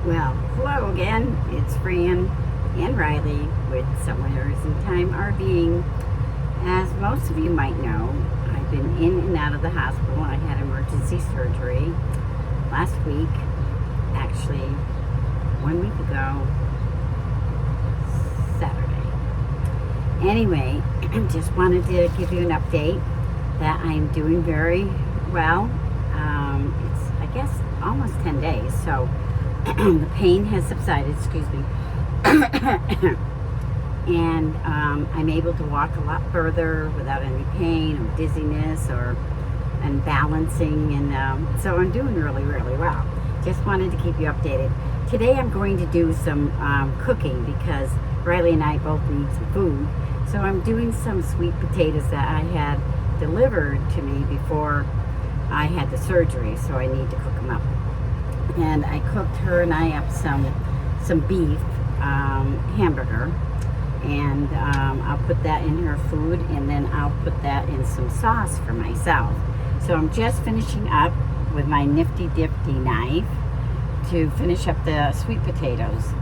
Well, hello again. It's Fran and Riley with Somewheres in Time RVing. As most of you might know, I've been in and out of the hospital. I had emergency surgery last week, actually 1 week ago, Saturday. Anyway, just wanted to give you an update that I'm doing very well. It's, I guess, almost 10 days, so the pain has subsided, excuse me. And I'm able to walk a lot further without any pain or dizziness and balancing, and so I'm doing really, really well. Just wanted to keep you updated. Today I'm going to do some cooking because Riley and I both need some food. So I'm doing some sweet potatoes that I had delivered to me before I had the surgery, so I need to cook them up. And I cooked her and I up some beef hamburger, and I'll put that in her food, and then I'll put that in some sauce for myself. So I'm just finishing up with my nifty difty knife to finish up the sweet potatoes,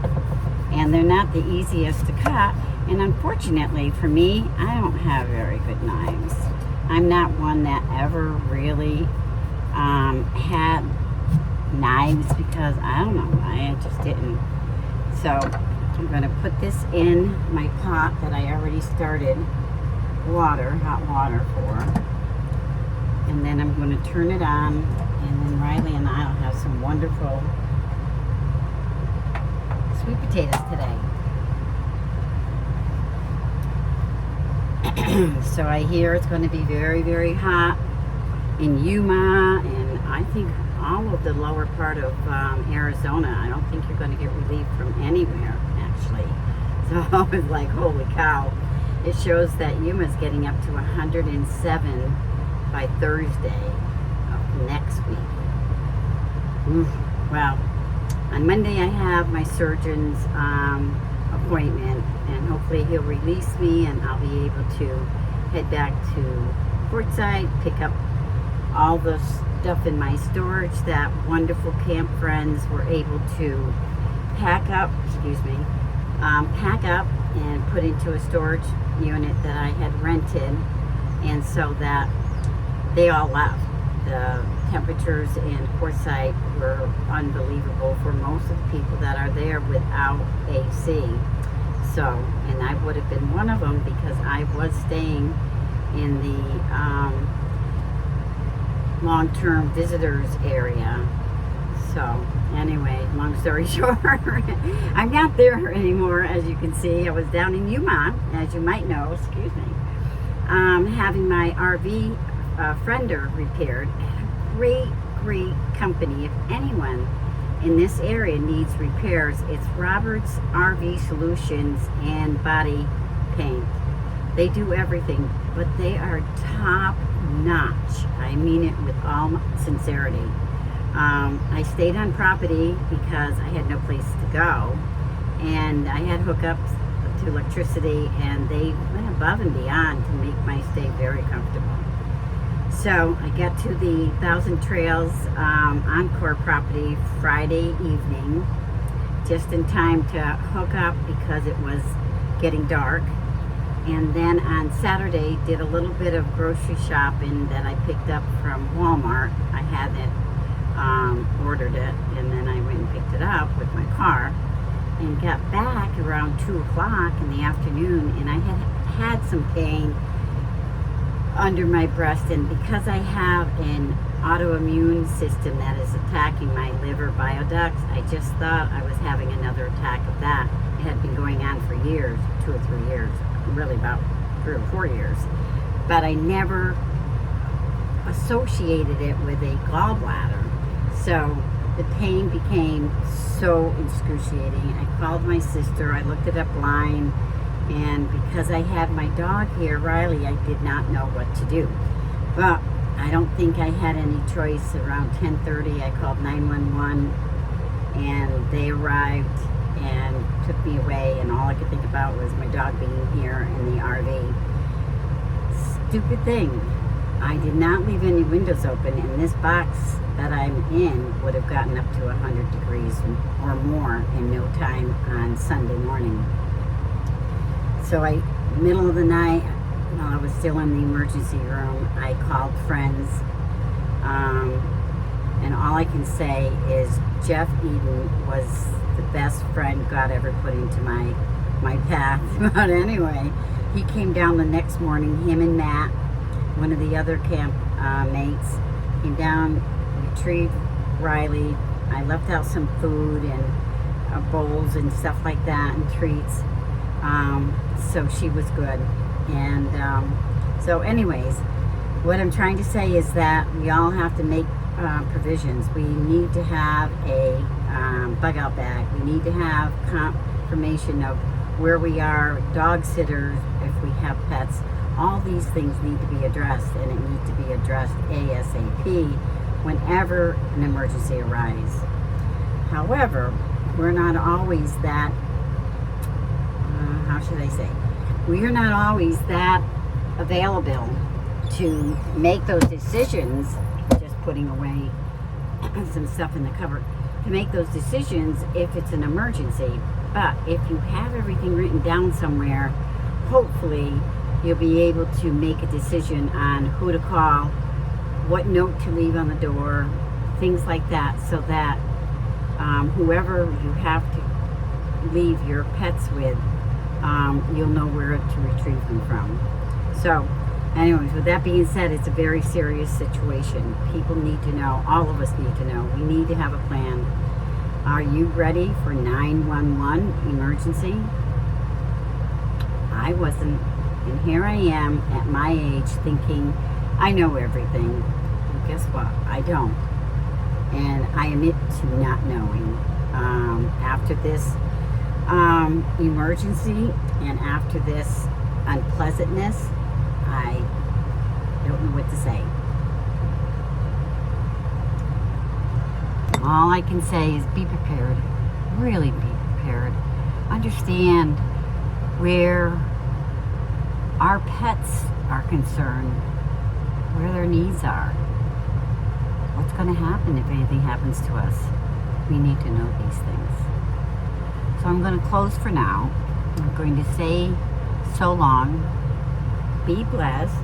and they're not the easiest to cut, and unfortunately for me, I don't have very good knives. I'm not one that ever really had knives because I don't know why, I just didn't. So I'm going to put this in my pot that I already started hot water for, and then I'm going to turn it on, and then Riley and I will have some wonderful sweet potatoes today. So I hear it's going to be very, very hot in Yuma, and I think all of the lower part of Arizona. I don't think you're going to get relief from anywhere, actually. So I was like, holy cow. It shows that Yuma's getting up to 107 by Thursday of next week. Well, on Monday I have my surgeon's appointment, and hopefully he'll release me and I'll be able to head back to Portside, pick up all the stuff in my storage that wonderful camp friends were able to pack up and put into a storage unit that I had rented, and so that they all left. The temperatures in Portside were unbelievable for most of the people that are there without AC. So, and I would have been one of them because I was staying in the long-term visitors area. So anyway, long story short, I'm not there anymore. As you can see, I was down in Yuma, as you might know, excuse me, having my RV fender repaired at a great company. If anyone in this area needs repairs, it's Roberts RV Solutions and Body Paint. They do everything, but they are top notch. I mean it with all sincerity. I stayed on property because I had no place to go, and I had hookups to electricity, and they went above and beyond to make my stay very comfortable. So I got to the Thousand Trails Encore property Friday evening, just in time to hook up because it was getting dark. And then on Saturday, did a little bit of grocery shopping that I picked up from Walmart. I had it, ordered it, and then I went and picked it up with my car, and got back around 2 o'clock in the afternoon, and I had some pain under my breast, and because I have an autoimmune system that is attacking my liver bioducts, I just thought I was having another attack of that. It had been going on for years, 2 or 3 years, really about 3 or 4 years, but I never associated it with a gallbladder. So the pain became so excruciating. I called my sister, I looked it up online, and because I had my dog here, Riley, I did not know what to do. But I don't think I had any choice. Around 10:30, I called 911, and they arrived and took me away, and all I could think about was my dog being here in the RV. Stupid thing. I did not leave any windows open, and this box that I'm in would have gotten up to 100 degrees or more in no time on Sunday morning. So middle of the night, while I was still in the emergency room, I called friends, and all I can say is Jeff Eden was the best friend God ever put into my path. But anyway, he came down the next morning, him and Matt, one of the other camp mates, came down, retrieved Riley. I left out some food and bowls and stuff like that and treats. So she was good. And so anyways, what I'm trying to say is that we all have to make provisions. We need to have a bug out bag. We need to have confirmation of where we are, dog sitters if we have pets. All these things need to be addressed, and it needs to be addressed ASAP whenever an emergency arises. However, we're not always that, how should I say? We are not always that available to make those decisions, just putting away some stuff in the cupboard, to make those decisions if it's an emergency. But if you have everything written down somewhere, hopefully you'll be able to make a decision on who to call, what note to leave on the door, things like that, so that whoever you have to leave your pets with, you'll know where to retrieve them from. So anyways, with that being said, it's a very serious situation. People need to know, all of us need to know. We need to have a plan. Are you ready for 911 emergency? I wasn't. And here I am at my age thinking I know everything. And guess what? I don't. And I admit to not knowing. After this emergency and after this unpleasantness, I don't know what to say. All I can say is be prepared. Really be prepared. Understand where our pets are concerned, where their needs are. What's going to happen if anything happens to us? We need to know these things. So I'm going to close for now. I'm going to say so long. Be blessed.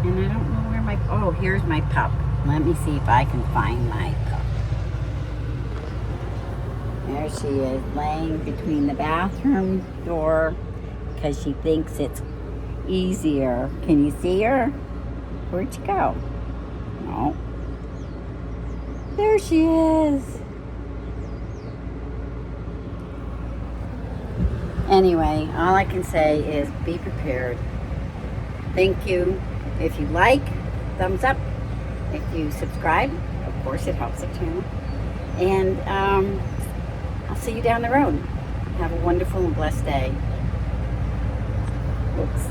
And I don't know where oh, here's my pup. Let me see if I can find my pup. There she is, laying between the bathroom door because she thinks it's easier. Can you see her? Where'd she go? No. There she is. Anyway, all I can say is be prepared. Thank you. If you like, thumbs up. If you subscribe, of course it helps the channel. And I'll see you down the road. Have a wonderful and blessed day. Oops.